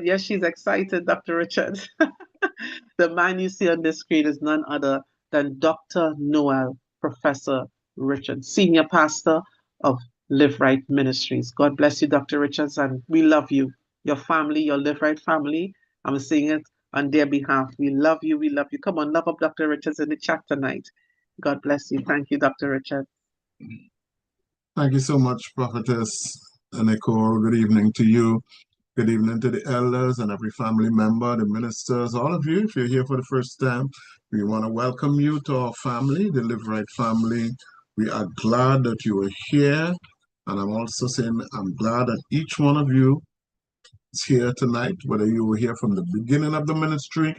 Yes, she's excited, Dr. Richard. The man you see on the screen is none other than Dr. Noel, Professor Richard, Senior Pastor of LiveRight Ministries. God bless you, Dr. Richards, and we love you, your family, your LiveRight family. I'm saying it on their behalf. We love you. We love you. Come on, love up Dr. Richards in the chat tonight. God bless you. Thank you, Dr. Richard. Thank you so much, Prophetess Nicole. Good evening to you. Good evening to the elders and every family member, the ministers, all of you. If you're here for the first time, we want to welcome you to our family, the LiveRight family. We are glad that you are here. And I'm also saying I'm glad that each one of you is here tonight, whether you were here from the beginning of the ministry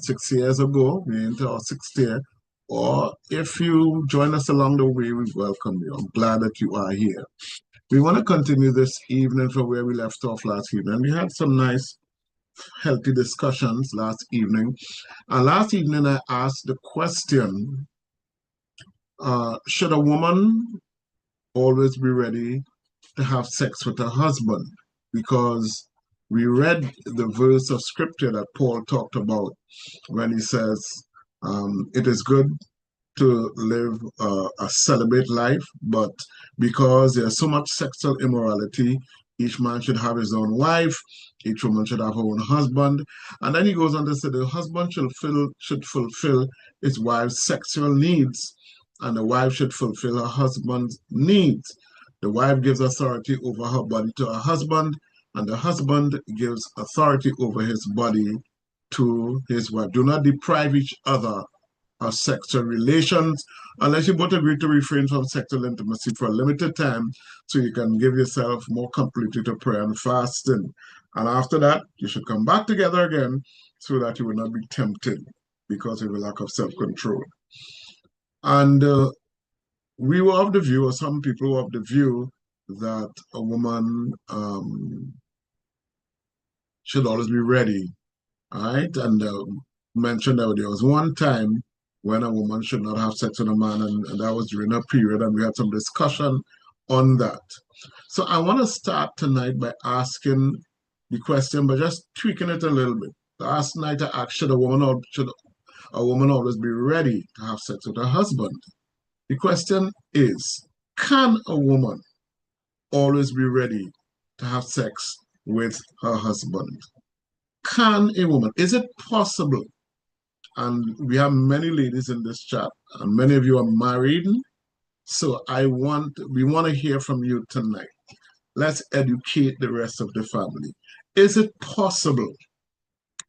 6 years ago, we're into our 6th year, or if you join us along the way, we welcome you. I'm glad that you are here. We want to continue this evening from where we left off last evening. We had some nice, healthy discussions last evening. And last evening, I asked the question, should a woman always be ready to have sex with her husband? Because we read the verse of scripture that Paul talked about when he says, it is good to live a celibate life, but because there's so much sexual immorality, each man should have his own wife, each woman should have her own husband. And then he goes on to say the husband should fulfill his wife's sexual needs, and the wife should fulfill her husband's needs. The wife gives authority over her body to her husband, and the husband gives authority over his body to his wife. Do not deprive each other of sexual relations unless you both agree to refrain from sexual intimacy for a limited time so you can give yourself more completely to prayer and fasting. And after that, you should come back together again so that you will not be tempted because of a lack of self-control. And we were of the view, or some people were of the view, that a woman should always be ready, all right? And mentioned that there was one time when a woman should not have sex with a man, and that was during a period, and we had some discussion on that. So I want to start tonight by asking the question, but just tweaking it a little bit. Last night I asked, should a woman always be ready to have sex with her husband? The question is, can a woman always be ready to have sex with her husband? Can a woman? Is it possible? And we have many ladies in this chat, and many of you are married. So we want to hear from you tonight. Let's educate the rest of the family. Is it possible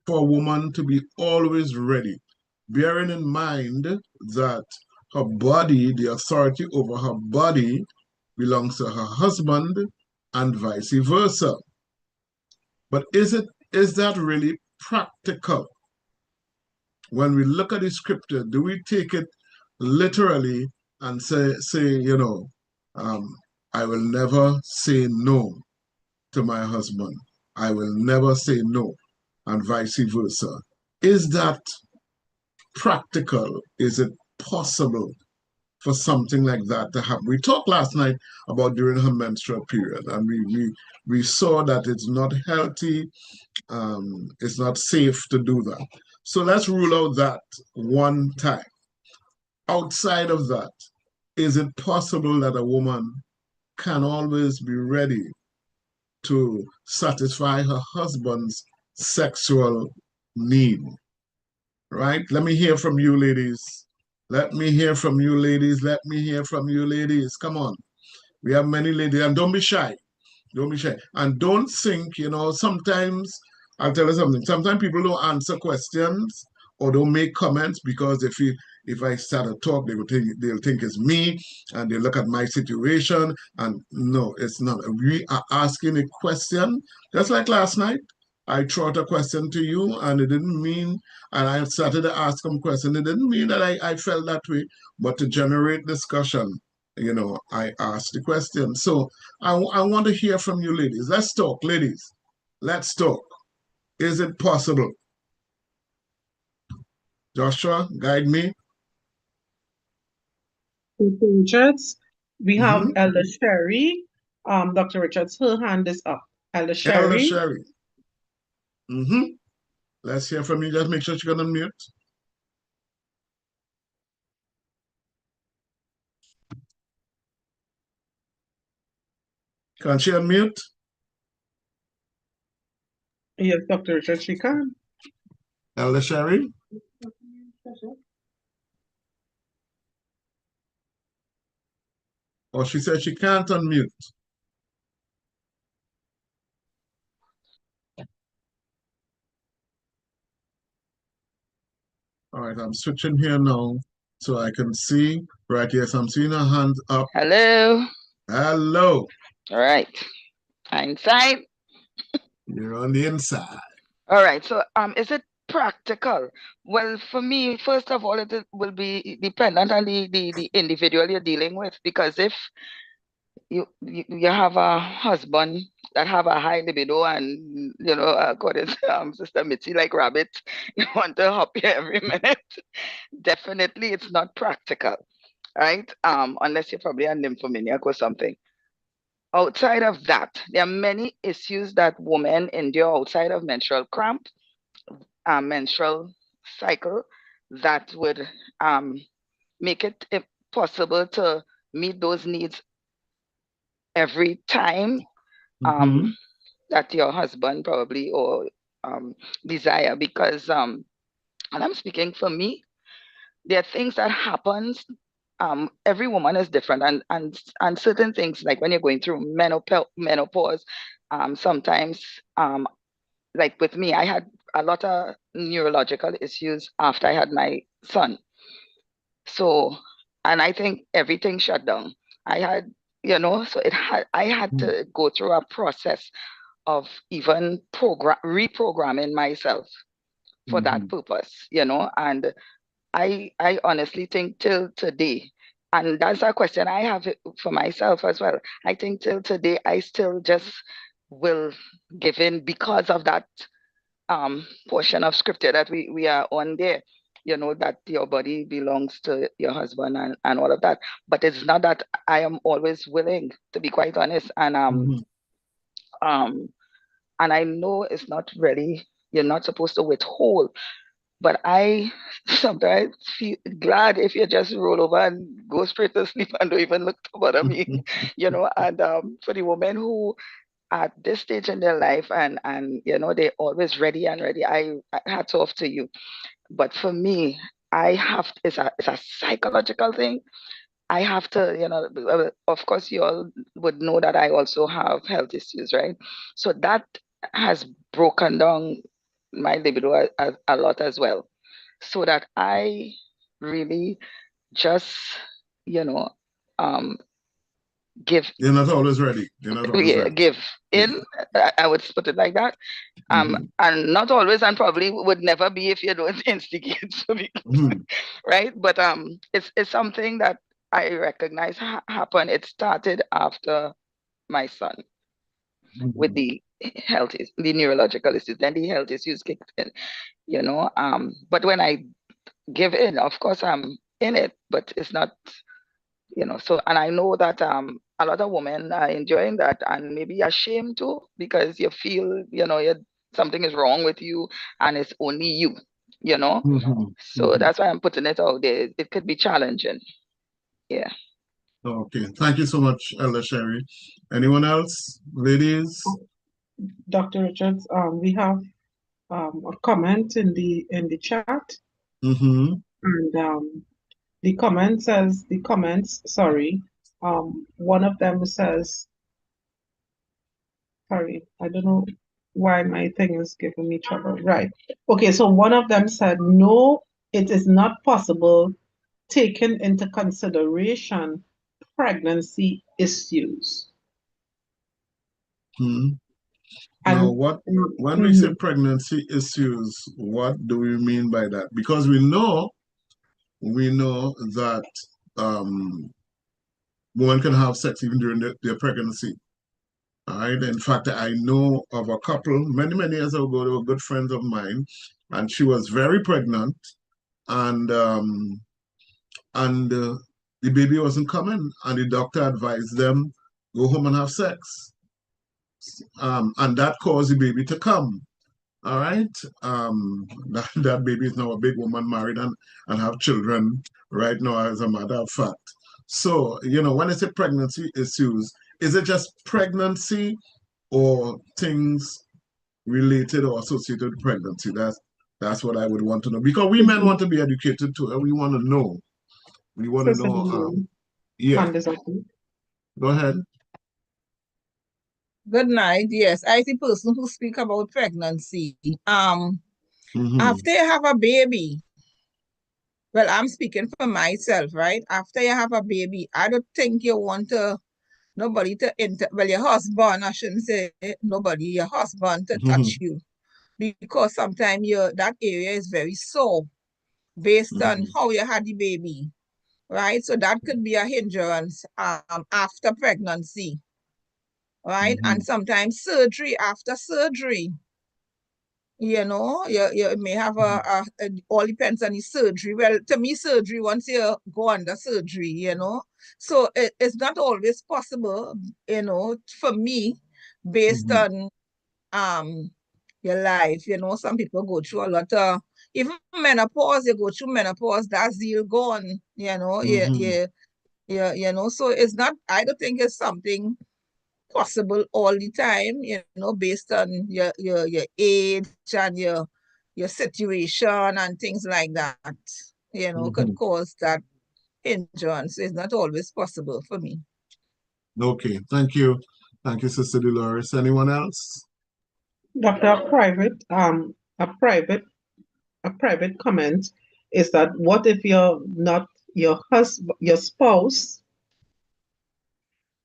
for a woman to be always ready, bearing in mind that her body, the authority over her body, belongs to her husband and vice versa? But is that really practical? When we look at the scripture, do we take it literally and say, I will never say no to my husband. I will never say no, and vice versa. Is that practical? Is it possible for something like that to happen? We talked last night about during her menstrual period, and we saw that it's not healthy, it's not safe to do that. So let's rule out that one time. Outside of that, is it possible that a woman can always be ready to satisfy her husband's sexual need? Right? Let me hear from you, ladies. Let me hear from you, ladies. Let me hear from you, ladies. Come on. We have many ladies, and don't be shy. Don't be shy. And don't think, sometimes, I'll tell you something. Sometimes people don't answer questions or don't make comments because they feel if I start to talk, they'll think it's me, and they look at my situation, and no, it's not. We are asking a question, just like last night. I threw out a question to you, and it didn't mean, and I started to ask them questions. It didn't mean that I felt that way, but to generate discussion, I asked the question. So I want to hear from you, ladies. Let's talk, ladies. Let's talk. Is it possible? Joshua, guide me. Richards, we have Elder Sherry. Dr. Richards, her hand is up. Elder Sherry. Elder Sherry. Let's hear from you. Just make sure she can unmute. Can she unmute? Yes, Dr. Richard, she can. Elder Sherry? Or she said she can't unmute. All right, I'm switching here now so I can see. Right, yes, I'm seeing her hand up. Hello. Hello. All right. Inside. You're on the inside. All right. So, is it practical? Well, for me, first of all, will be dependent on the individual you're dealing with. Because if you have a husband that have a high libido and according to Sister Mitzi, like rabbit, you want to hop here every minute, definitely it's not practical, right? Unless you're probably a nymphomaniac or something. Outside of that, there are many issues that women endure outside of menstrual cramp, menstrual cycle, that would make it possible to meet those needs every time that your husband probably or desire. Because, and I'm speaking for me, there are things that happens. Every woman is different, and certain things, like when you're going through menopause, sometimes, like with me, I had a lot of neurological issues after I had my son. So, and I think everything shut down. I had, so I had to go through a process of even reprogramming myself for that purpose, and I honestly think till today, and that's a question I have for myself as well. I think till today I still just will give in because of that portion of scripture that we are on there, that your body belongs to your husband, and all of that. But it's not that I am always willing, to be quite honest. Um and I know it's not really, you're not supposed to withhold, but I sometimes feel glad if you just roll over and go straight to sleep and don't even look to bother me, and for the women who at this stage in their life, and they're always ready and ready, I hats off to you. But for me, I have, it's a psychological thing. I have to, of course, you all would know that I also have health issues, right? So that has broken down my libido a lot as well. So that I really just, you know, um, give, You're not always ready. You're not always yeah, ready. give Yeah. in. I would put it like that. And not always, and probably would never be if you don't instigate. So right? But it's something that I recognize happened. It started after my son with the the neurological issues. Then the health issues kicked in, But when I give in, of course I'm in it, but it's not, So, and I know that a lot of women are enjoying that and maybe ashamed too, because you feel, something is wrong with you and it's only you, you know. So that's why I'm putting it out there. It could be challenging. Yeah. Okay. Thank you so much, Elder Sherry. Anyone else? Ladies? Dr. Richards, we have a comment in the chat, and the comments, sorry, one of them says, sorry, I don't know why my thing is giving me trouble. Right. Okay, so one of them said, no, it is not possible, taking into consideration pregnancy issues. Now, And when we say pregnancy issues, what do we mean by that? Because we know that women can have sex even during their pregnancy. All right. In fact, I know of a couple many, many years ago. They were good friends of mine, and she was very pregnant, and the baby wasn't coming, and the doctor advised them go home and have sex, and that caused the baby to come. All right. That baby is now a big woman, married and have children right now, as a matter of fact. So, when I say pregnancy issues, is it just pregnancy or things related or associated with pregnancy? That's what I would want to know. Because we men want to be educated too, and we want to know. We want to Sister know. Nicole, Yeah. hand is open. Go ahead. Good night. Yes, I the person who speak about pregnancy. After you have a baby, well, I'm speaking for myself, right? After you have a baby, I don't think you want nobody to well, your husband, I shouldn't say nobody, your husband to touch you, because sometimes that area is very sore based on how you had the baby, right? So that could be a hindrance after pregnancy, right? And sometimes after surgery, you may have all depends on the surgery. Well, to me, surgery, once you go under surgery, so it's not always possible, for me, based on your life. Some people go through a lot of, even menopause, you go through menopause, that's zeal gone, so it's not, I don't think it's something possible all the time, based on your age and your situation and things like that, could cause that hindrance. It's not always possible for me. Okay, thank you. Thank you, Sister Dolores. Anyone else? Doctor, a private comment is that what if you're not your spouse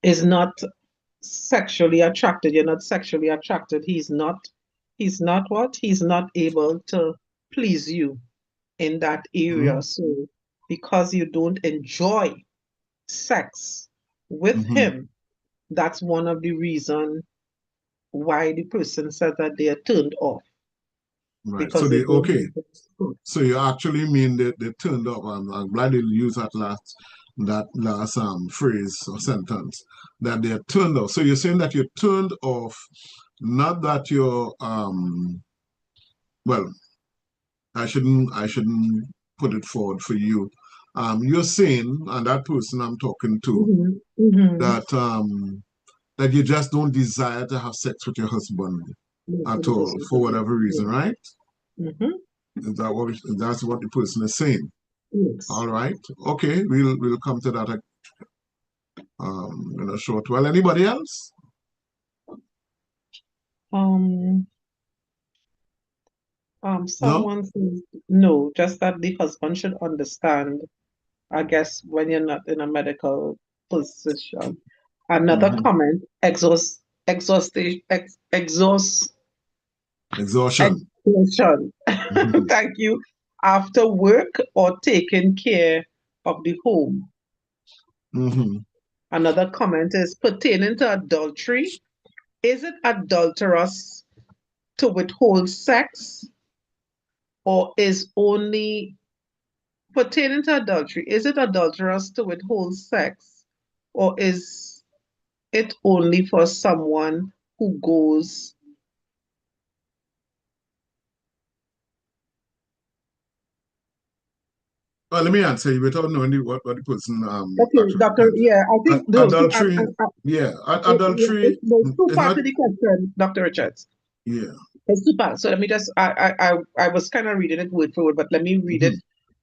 is not sexually attracted, you're not sexually attracted, he's not what? He's not able to please you in that area. So because you don't enjoy sex with him, that's one of the reasons why the person said that they are turned off. Right. Because So okay. So you actually mean that they turned off. I'm glad you used that last phrase or sentence, that they're turned off. So you're saying that you're turned off, not that you're well, I shouldn't put it forward for you. You're saying, and that person I'm talking to, that you just don't desire to have sex with your husband at all for whatever reason, right? That's what the person is saying? Yes. All right. Okay. We'll come to that in a short while. Anybody else? Someone says no, just that the husband should understand, I guess, when you're not in a medical position. Another comment, exhaustion. Exhaustion. Thank you. After work or taking care of the home. Another comment is pertaining to adultery. Is it adulterous to withhold sex, or is only pertaining to adultery? Is it adulterous to withhold sex, or is it only for someone who goes? Well, let me answer you without knowing what the person Okay, Doctor. Yeah, I think adultery. Adultery there's two is parts not. to the question, Dr. Richards. Yeah. It's two parts. So let me just. I was kind of reading it word for word, but let me read it.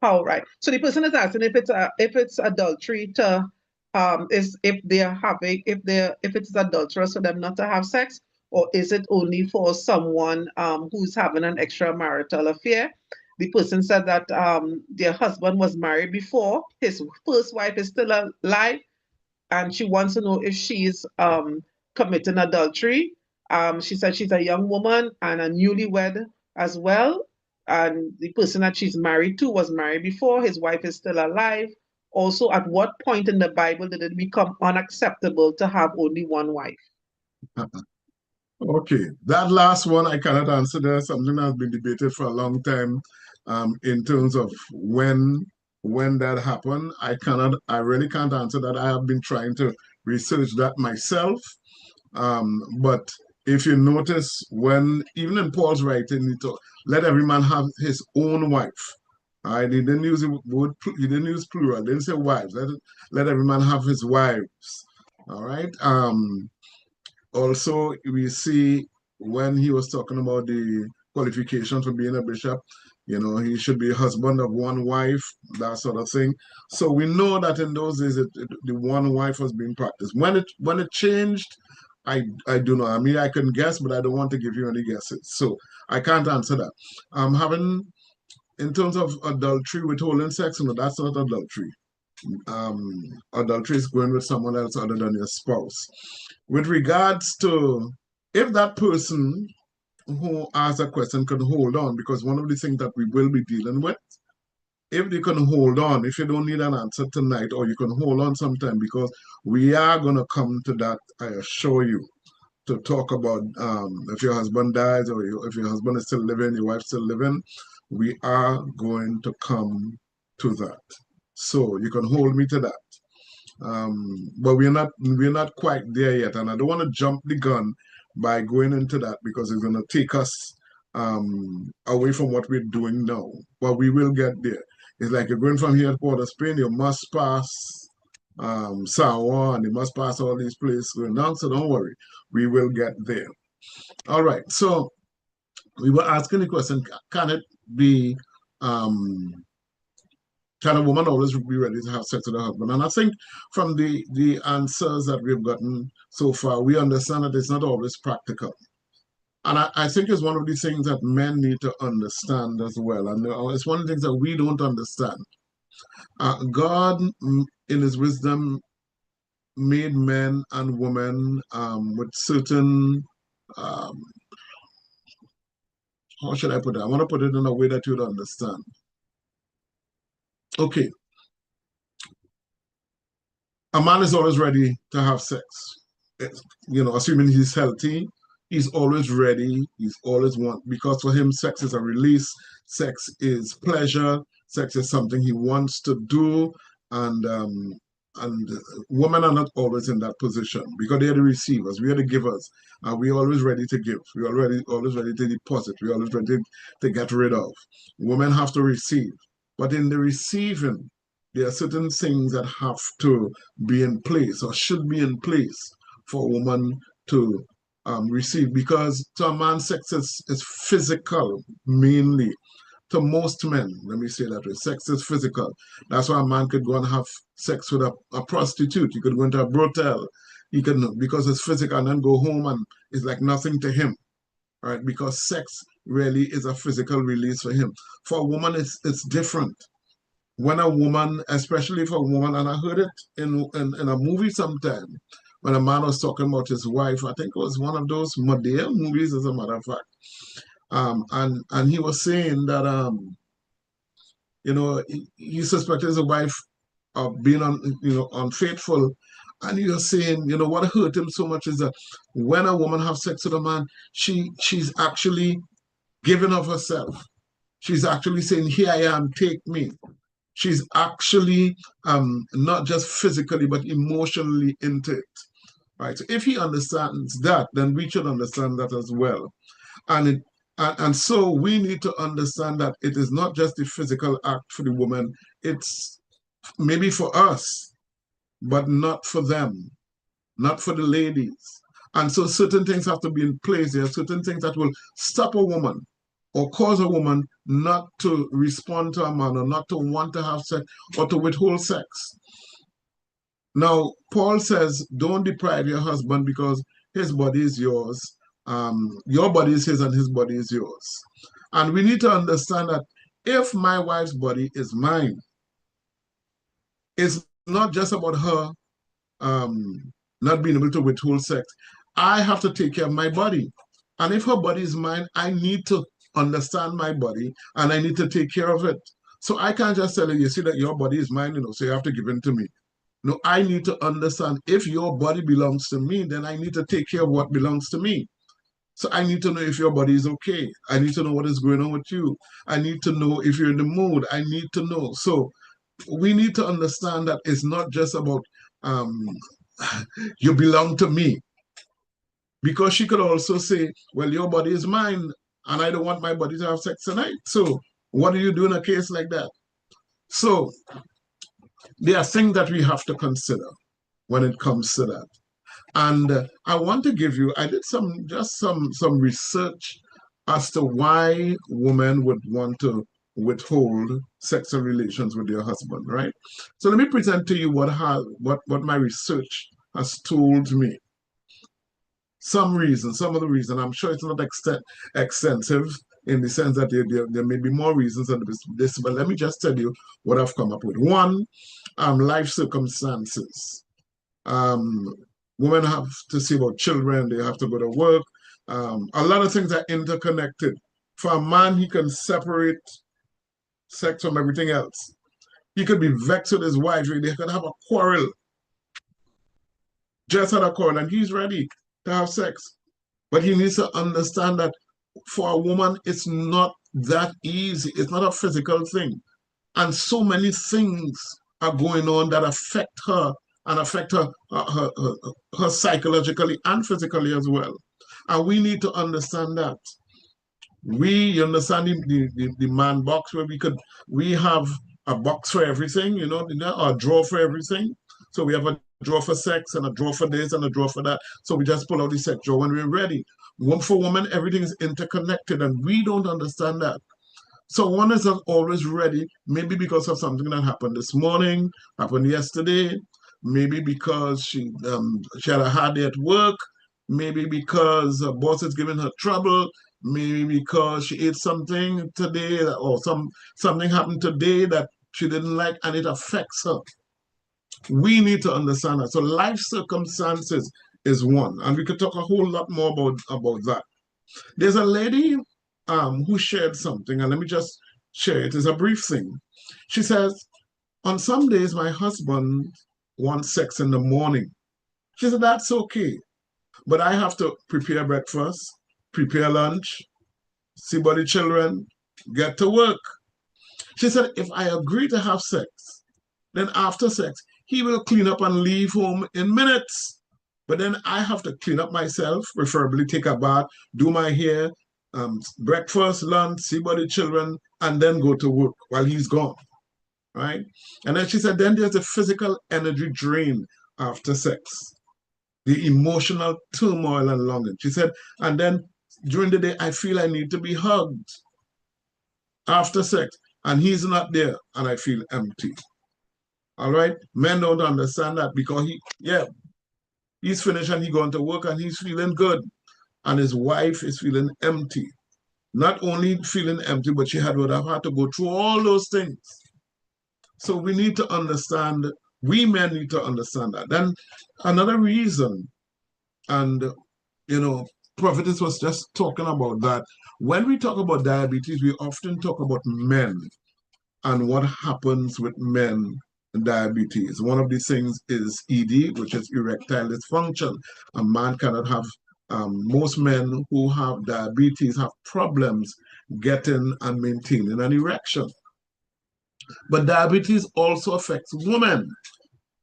How right? So the person is asking if it's adultery to is if they're having if it's adulterous for them not to have sex, or is it only for someone who's having an extramarital affair? The person said that their husband was married before, his first wife is still alive, and she wants to know if she's committing adultery. She said she's a young woman and a newlywed as well. And the person that she's married to was married before. His wife is still alive. Also, at what point in the Bible did it become unacceptable to have only one wife? Okay, that last one I cannot answer. There's something that's been debated for a long time in terms of when that happened. I really can't answer that. I have been trying to research that myself. But if you notice, when even in Paul's writing, he talk, let every man have his own wife. All right, he didn't use the word, he didn't use plural, didn't say wives. Let every man have his wives. All right. Also, we see when he was talking about the qualifications for being a bishop, he should be a husband of one wife, that sort of thing. So we know that in those days, the one wife was being practiced. When it changed, I do know. I mean, I can guess, but I don't want to give you any guesses. So I can't answer that. In terms of adultery, withholding sex, no, that's not adultery. Adultery is going with someone else other than your spouse. With regards to if that person who asked a question can hold on, because one of the things that we will be dealing with, if they can hold on, if you don't need an answer tonight, or you can hold on sometime, because we are going to come to that, I assure you, to talk about if your husband dies, or if your husband is still living, your wife's still living, we are going to come to that. So you can hold me to that. But we're not quite there yet, and I don't want to jump the gun by going into that, because it's going to take us away from what we're doing now. But we will get there. It's like you're going from here to Port of Spain, you must pass San Juan, you must pass all these places going down, so don't worry, we will get there. All right, so we were asking the question, can it be can a woman always be ready to have sex with her husband? And I think from the answers that we've gotten so far, we understand that it's not always practical. And I think it's one of the things that men need to understand as well. And it's one of the things that we don't understand. God, in his wisdom, made men and women with certain, how should I put it? I want to put it in a way that you'd understand. Okay. A man is always ready to have sex. Assuming he's healthy, he's always ready. He's always because for him, sex is a release. Sex is pleasure. Sex is something he wants to do. And women are not always in that position, because they're the receivers. We are the givers. And we're always ready to give. We're always ready to deposit. We're always ready to get rid of. Women have to receive. But in the receiving, there are certain things that have to be in place, or should be in place, for a woman to receive. Because to a man, sex is physical, mainly. To most men, let me say that way, sex is physical. That's why a man could go and have sex with a prostitute. He could go into a brothel. He can, because it's physical, and then go home and it's like nothing to him, right? Because sex really is a physical release for him. For a woman, it's different. When a woman, especially for a woman, and I heard it in a movie sometime, when a man was talking about his wife, I think it was one of those Madea movies, as a matter of fact. And he was saying that, he suspected his wife of being unfaithful. And he was saying, what hurt him so much is that when a woman has sex with a man, she's actually giving of herself. She's actually saying, here I am, take me. She's actually not just physically, but emotionally into it, right? So if he understands that, then we should understand that as well. And so we need to understand that it is not just the physical act for the woman, it's maybe for us, but not for them, not for the ladies. And so certain things have to be in place. There are certain things that will stop a woman or cause a woman not to respond to a man, or not to want to have sex, or to withhold sex. Now, Paul says, don't deprive your husband, because his body is yours. Your body is his and his body is yours. And we need to understand that if my wife's body is mine, it's not just about her not being able to withhold sex. I have to take care of my body. And if her body is mine, I need to understand my body, and I need to take care of it. So I can't just tell you see that your body is mine, so you have to give in to me. No, I need to understand, if your body belongs to me, then I need to take care of what belongs to me. So I need to know if your body is okay. I need to know what is going on with you. I need to know if you're in the mood. I need to know. So we need to understand that it's not just about you belong to me. Because she could also say, well, your body is mine, and I don't want my body to have sex tonight. So what do you do in a case like that? So there are things that we have to consider when it comes to that. And I want to give you, I did some research as to why women would want to withhold sexual relations with their husband, right? So let me present to you what my research has told me. Some of the reason, I'm sure it's not extensive in the sense that there may be more reasons than this, but let me just tell you what I've come up with. One, life circumstances. Women have to see about children, they have to go to work. A lot of things are interconnected. For a man, he can separate sex from everything else. He could be vexed with his wife, they could have a quarrel. Just had a quarrel, and he's ready to have sex. But he needs to understand that for a woman, it's not that easy. It's not a physical thing. And so many things are going on that affect her and affect her psychologically and physically as well. And we need to understand that. We understand the man box where we have a box for everything, a drawer for everything. So we have a drawer for sex and a drawer for this and a drawer for that. So we just pull out the sex drawer when we're ready. One for woman, everything is interconnected, and we don't understand that. So one is not always ready, maybe because of something that happened this morning, happened yesterday, maybe because she had a hard day at work, maybe because her boss is giving her trouble, maybe because she ate something today or something happened today that she didn't like and it affects her. We need to understand that. So life circumstances is one, and we could talk a whole lot more about that. There's a lady who shared something, and let me just share it. It's a brief thing. She says, on some days, my husband wants sex in the morning. She said, that's okay, but I have to prepare breakfast, prepare lunch, see about the children, get to work. She said, if I agree to have sex, then after sex, he will clean up and leave home in minutes. But then I have to clean up myself, preferably take a bath, do my hair, breakfast, lunch, see about the children, and then go to work while he's gone, right? And then she said, then there's a physical energy drain after sex, the emotional turmoil and longing. She said, and then during the day, I feel I need to be hugged after sex, and he's not there, and I feel empty. All right? Men don't understand that because he's finished and he's going to work and he's feeling good. And his wife is feeling empty. Not only feeling empty, but she would have had to go through all those things. So we need to understand, we men need to understand that. Then another reason, and Prophetess was just talking about that. When we talk about diabetes, we often talk about men and what happens with men and diabetes. One of these things is ED, which is erectile dysfunction. A man cannot have, most men who have diabetes have problems getting and maintaining an erection. But diabetes also affects women.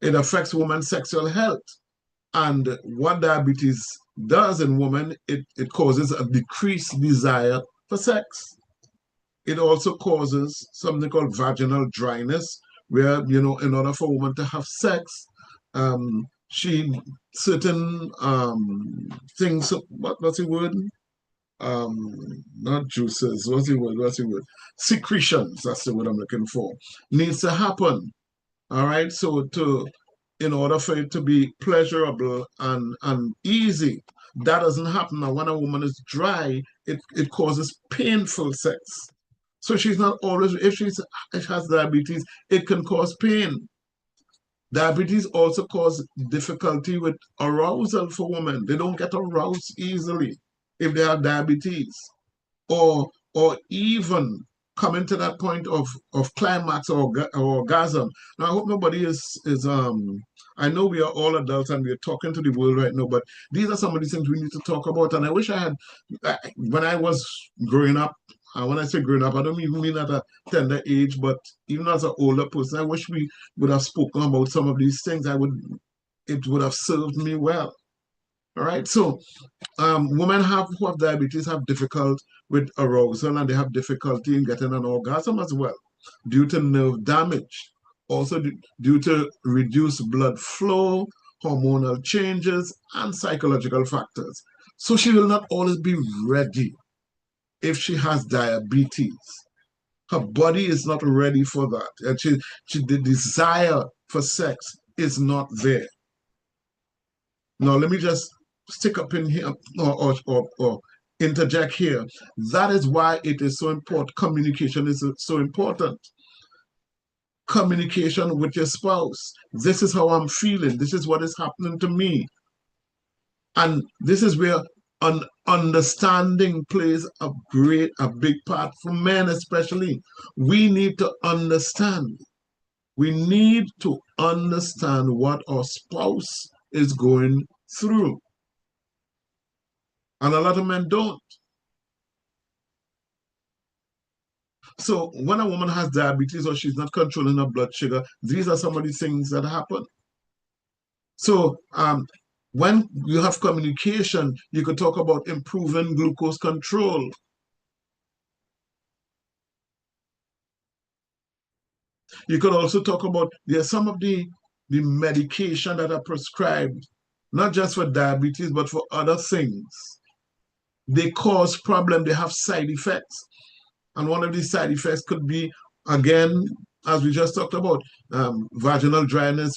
It affects women's sexual health. And what diabetes does in women, it causes a decreased desire for sex. It also causes something called vaginal dryness, where, in order for a woman to have sex, certain things, what's the word? Not juices, what's the word? Secretions, that's the word I'm looking for, needs to happen. All right, so in order for it to be pleasurable and easy, that doesn't happen. Now, when a woman is dry, it causes painful sex. So she's not always, if she has diabetes, it can cause pain. Diabetes also causes difficulty with arousal for women. They don't get aroused easily if they have diabetes, or even coming to that point of climax or orgasm. Now, I hope nobody is I know we are all adults and we are talking to the world right now, but these are some of the things we need to talk about. And I wish I had, when I was growing up, when I say growing up, I don't even mean at a tender age, but even as an older person, I wish we would have spoken about some of these things. It would have served me well. All right. So women who have diabetes have difficulty with arousal, and they have difficulty in getting an orgasm as well, due to nerve damage, also due to reduced blood flow, hormonal changes, and psychological factors. So she will not always be ready if she has diabetes. Her body is not ready for that. And the desire for sex is not there. Now, let me just stick up in here or interject here. That is why it is so important. Communication is so important. Communication with your spouse. This is how I'm feeling. This is what is happening to me. And this is where an understanding plays a big part for men especially. We need to understand. We need to understand what our spouse is going through. And a lot of men don't. So when a woman has diabetes or she's not controlling her blood sugar, these are some of the things that happen. So when you have communication, you could talk about improving glucose control. You could also talk about some of the medication that are prescribed, not just for diabetes, but for other things. They cause problems, they have side effects. And one of these side effects could be, again, as we just talked about, vaginal dryness,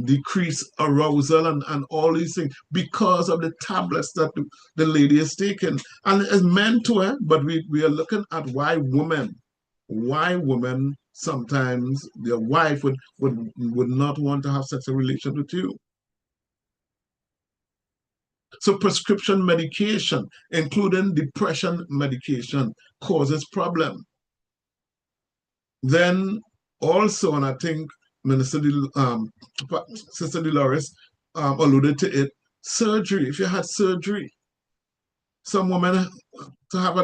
decreased arousal, and all these things because of the tablets that the lady is taking. And as men too, but we are looking at why women sometimes their wife would not want to have such a relation with you. So prescription medication, including depression medication, causes problem. Then also, and I think Sister Dolores alluded to it, surgery. If you had surgery, some women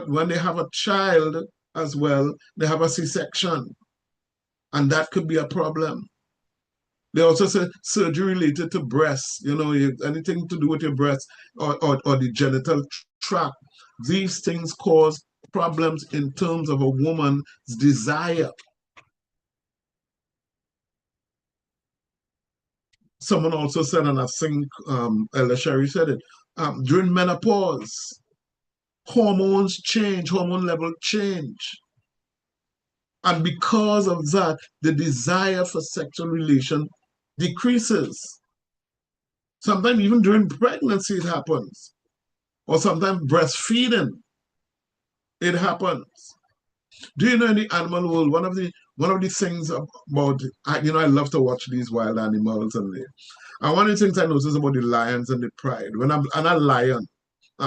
when they have a child as well, they have a C-section, and that could be a problem. They also say surgery related to breasts, anything to do with your breasts or the genital tract. These things cause problems in terms of a woman's desire. Someone also said, and I think Elder Sherry said it, during menopause, hormones change, hormone level change. And because of that, the desire for sexual relation decreases. Sometimes even during pregnancy it happens. Or sometimes breastfeeding, it happens. Do you know in the animal world, one of the things about, I love to watch these wild animals, and one of the things I notice about the lions and the pride, when a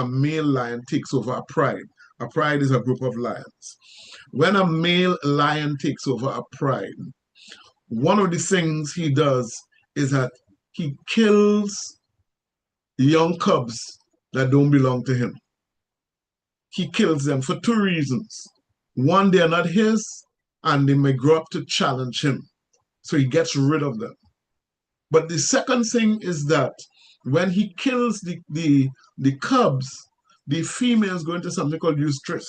male lion takes over a pride. A pride is a group of lions. When a male lion takes over a pride, one of the things he does is that he kills young cubs that don't belong to him. He kills them for two reasons. One, they are not his, and they may grow up to challenge him. So he gets rid of them. But the second thing is that when he kills the cubs, the females go into something called estrus.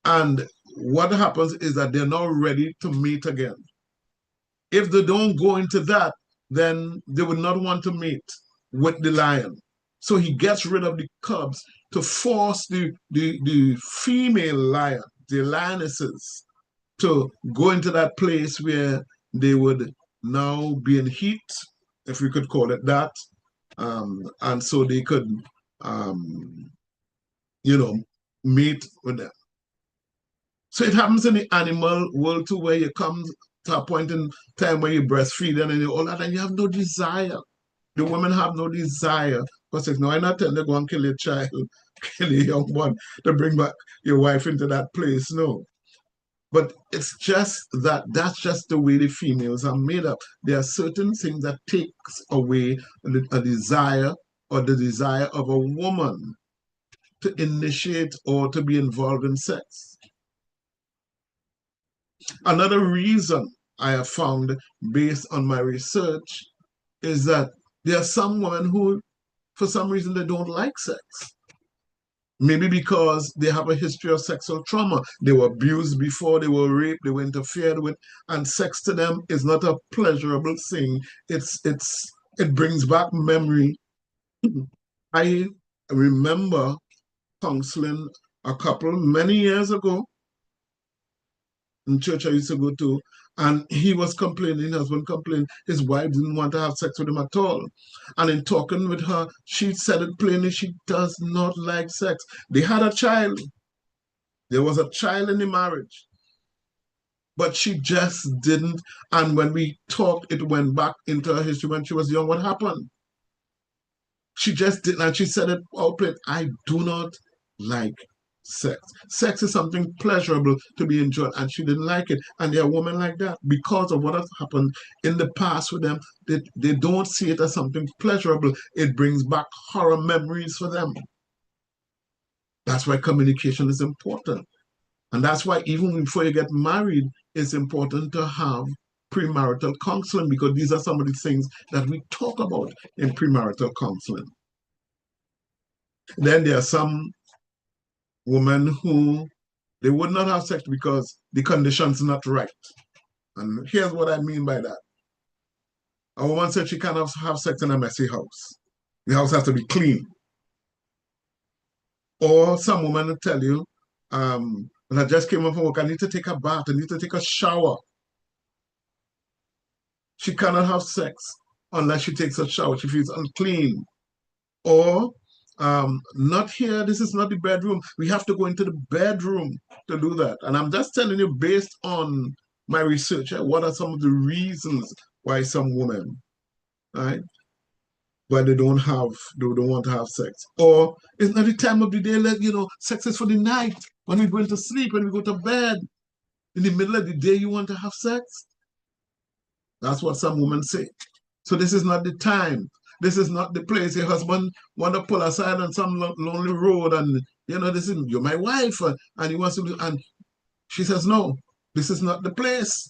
And what happens is that they're now ready to mate again. If they don't go into that, then they would not want to mate with the lion. So he gets rid of the cubs to force the female lion, the lionesses, to go into that place where they would now be in heat, if we could call it that. And so they could, mate with them. So it happens in the animal world too, where you come to a point in time where you breastfeed and all that, and you have no desire. The women have no desire. Because no, I'm not telling you to go and kill your child, kill a young one to bring back your wife into that place. No. But it's just that's just the way the females are made up. There are certain things that takes away a desire or the desire of a woman to initiate or to be involved in sex. Another reason I have found based on my research is that there are some women who for some reason they don't like sex. Maybe because they have a history of sexual trauma. They were abused before, they were raped, they were interfered with, and sex to them is not a pleasurable thing. It brings back memory. I remember counseling a couple many years ago in church I used to go to, and he was complaining, his husband complained, his wife didn't want to have sex with him at all. And in talking with her, she said it plainly, she does not like sex. They had a child. There was a child in the marriage. But she just didn't. And when we talked, it went back into her history when she was young. What happened? She just didn't. And she said it out plain, I do not like sex. Sex is something pleasurable to be enjoyed, and she didn't like it. And there are women like that because of what has happened in the past with them. They don't see it as something pleasurable. It brings back horror memories for them. That's why communication is important. And that's why even before you get married, it's important to have premarital counseling, because these are some of the things that we talk about in premarital counseling. Then there are some women who they would not have sex because the conditions are not right. And here's what I mean by that. A woman said she cannot have sex in a messy house. The house has to be clean. Or some women will tell you, when I just came home from work, I need to take a bath, I need to take a shower. She cannot have sex unless she takes a shower. She feels unclean. Or not here, this is not the bedroom. We have to go into the bedroom to do that. And I'm just telling you based on my research, what are some of the reasons why some women, right, why they don't want to have sex. Or it's not the time of the day, like, sex is for the night. When we go to sleep, when we go to bed, in the middle of the day, you want to have sex? That's what some women say. So this is not the time. This is not the place. Your husband want to pull aside on some lonely road, and this is, you're my wife, and he wants to do, and she says, no, this is not the place.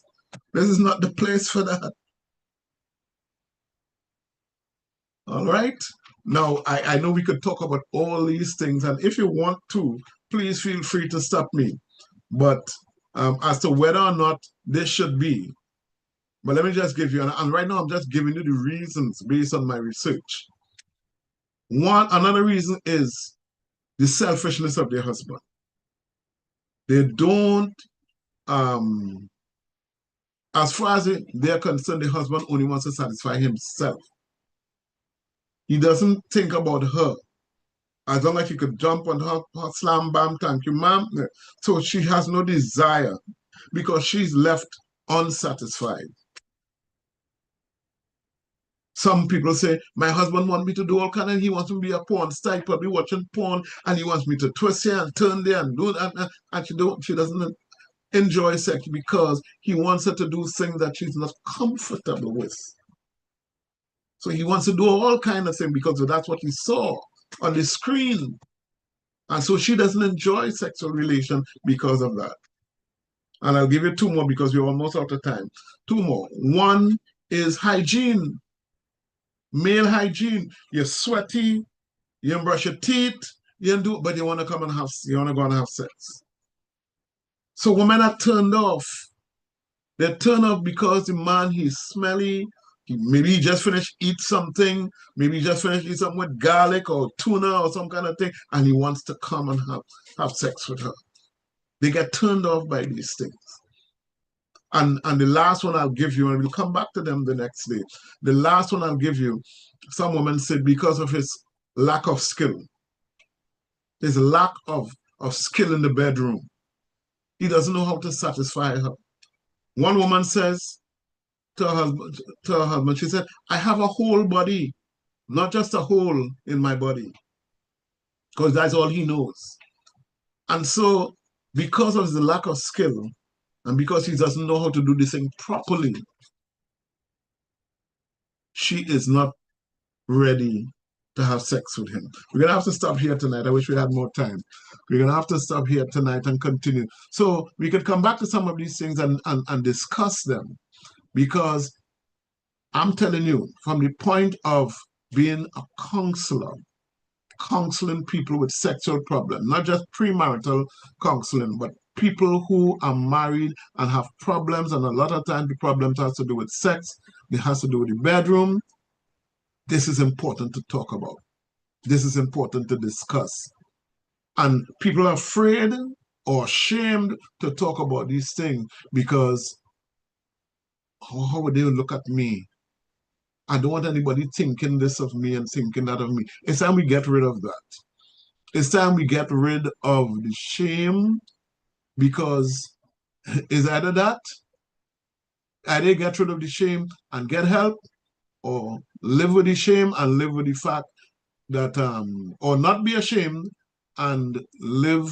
This is not the place for that. All right. Now, I know we could talk about all these things, and if you want to, please feel free to stop me. But as to whether or not this should be, but let me just give you, and right now I'm just giving you the reasons based on my research. Another reason is the selfishness of their husband. They don't, as far as they're concerned, the husband only wants to satisfy himself. He doesn't think about her. As long as he could jump on her slam, bam, thank you, ma'am. So she has no desire because she's left unsatisfied. Some people say, my husband wants me to do all kind of, he wants me to be a porn star, he probably watching porn, and he wants me to twist here and turn there and do that. And she doesn't enjoy sex because he wants her to do things that she's not comfortable with. So he wants to do all kind of things because that's what he saw on the screen. And so she doesn't enjoy sexual relation because of that. And I'll give you two more because we're almost out of time. Two more. One is hygiene. Male hygiene. You're sweaty, you don't brush your teeth, you don't do, but you want to go and have sex. So women are turned off. They're turned off because the man, he's smelly, maybe he just finished eat something, maybe he just finished eat something with garlic or tuna or some kind of thing, and he wants to come and have sex with her. They get turned off by these things. And the last one I'll give you, and we'll come back to them the next day. The last one I'll give you, some women said because of his lack of skill, his lack of skill in the bedroom, he doesn't know how to satisfy her. One woman says to her husband, she said, I have a whole body, not just a hole in my body, because that's all he knows. And so because of the lack of skill, and because he doesn't know how to do this thing properly, she is not ready to have sex with him. We're going to have to stop here tonight. I wish we had more time. We're going to have to stop here tonight and continue. So we could come back to some of these things and discuss them, because I'm telling you, from the point of being a counselor, counseling people with sexual problems, not just premarital counseling, but people who are married and have problems, and a lot of times the problems has to do with sex, it has to do with the bedroom. This is important to talk about. This is important to discuss. And people are afraid or ashamed to talk about these things because how would they look at me? I don't want anybody thinking this of me and thinking that of me. It's time we get rid of that. It's time we get rid of the shame, because it's either that, either get rid of the shame and get help, or live with the shame and live with the fact that, or not be ashamed and live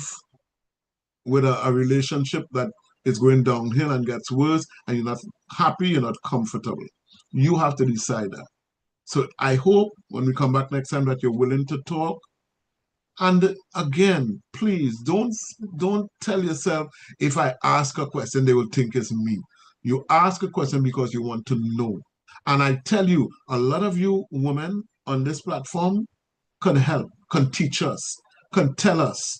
with a relationship that is going downhill and gets worse, and you're not happy, you're not comfortable. You have to decide that. So I hope when we come back next time that you're willing to talk. And again, please don't tell yourself, if I ask a question, they will think it's me. You ask a question because you want to know. And I tell you, a lot of you women on this platform can help, can teach us, can tell us.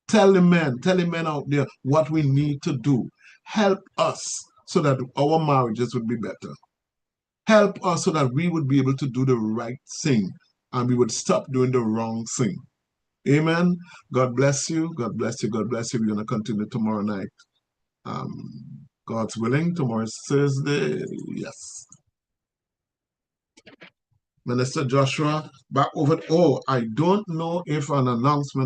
Tell the men out there what we need to do. Help us so that our marriages would be better. Help us so that we would be able to do the right thing and we would stop doing the wrong thing. Amen. God bless you. God bless you. God bless you. We're going to continue tomorrow night. God's willing. Tomorrow is Thursday. Yes. Minister Joshua, back over. Oh, I don't know if an announcement